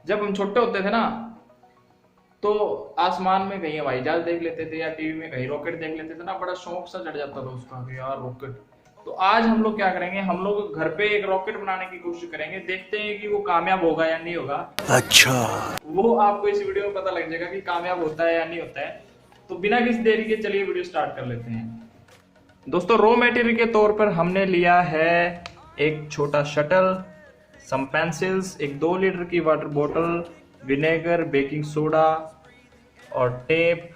जब हम छोटे होते थे ना तो आसमान में कहीं हवाई जहाज देख लेते थे या टीवी में कहीं रॉकेट देख लेते थे ना, बड़ा शौक सा चढ़ जाता था उसका कि यार रॉकेट। तो आज हम लोग क्या करेंगे, हम लोग घर पे एक रॉकेट बनाने की कोशिश करेंगे, देखते हैं कि वो कामयाब होगा या नहीं होगा। अच्छा, वो आपको इस वीडियो में पता लग जाएगा कि कामयाब होता है या नहीं होता है। तो बिना किसी देरी के चलिए वीडियो स्टार्ट कर लेते हैं। दोस्तों रॉ मटेरियल के तौर पर हमने लिया है एक छोटा शटल, सम पेंसिल्स, एक 2 लीटर की वाटर बोतल, विनेगर, बेकिंग सोडा और tape.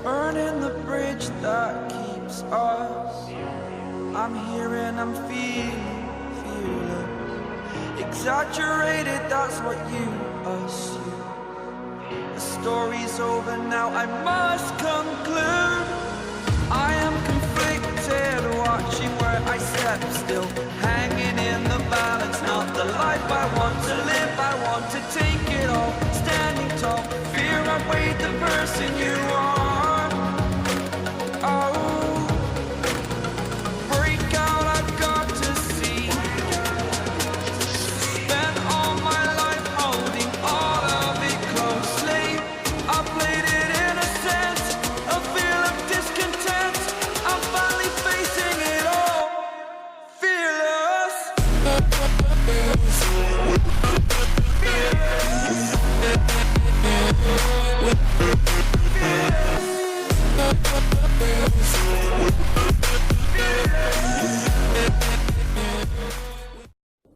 Burning the bridge that keeps us. I'm here and I'm feeling fearless. Exaggerated, that's what you assume. The story's over now, I must conclude. I am conflicted, watching where I step still, hanging in the balance. Not the life I want to live, I want to take it all. Standing tall, fear I weighed the person you are.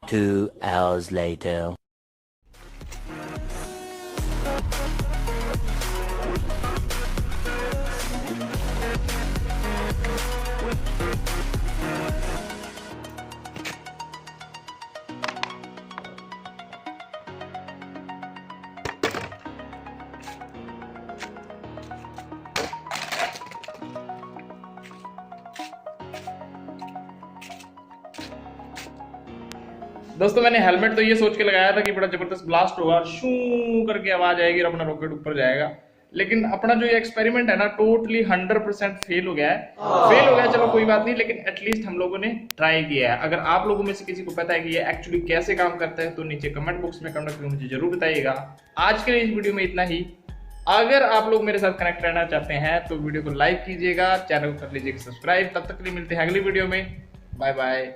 Two hours later. दोस्तों मैंने helmet तो ये सोच के लगाया था कि बड़ा जबरदस्त ब्लास्ट होगा, शू करके आवाज आएगी और अपना रॉकेट ऊपर जाएगा। लेकिन अपना जो ये एक्सपेरिमेंट है ना टोटली 100% फेल हो गया है। फेल हो गया, चलो कोई बात नहीं, लेकिन एटलीस्ट हम लोगों ने ट्राई किया है। अगर आप लोगों में से किसी को पता है कि ये एक्चुअली कैसे काम करता है तो नीचे कमेंट बॉक्स में कमेंट करके मुझे जरूर बताइएगा। आज के लिए इस वीडियो में इतना ही। अगर आप लोग मेरे साथ कनेक्ट रहना चाहते हैं तो वीडियो को लाइक कीजिएगा, चैनल को कर लीजिएगा सब्सक्राइब। तब तक के लिए मिलते हैं अगली वीडियो में। Bye bye.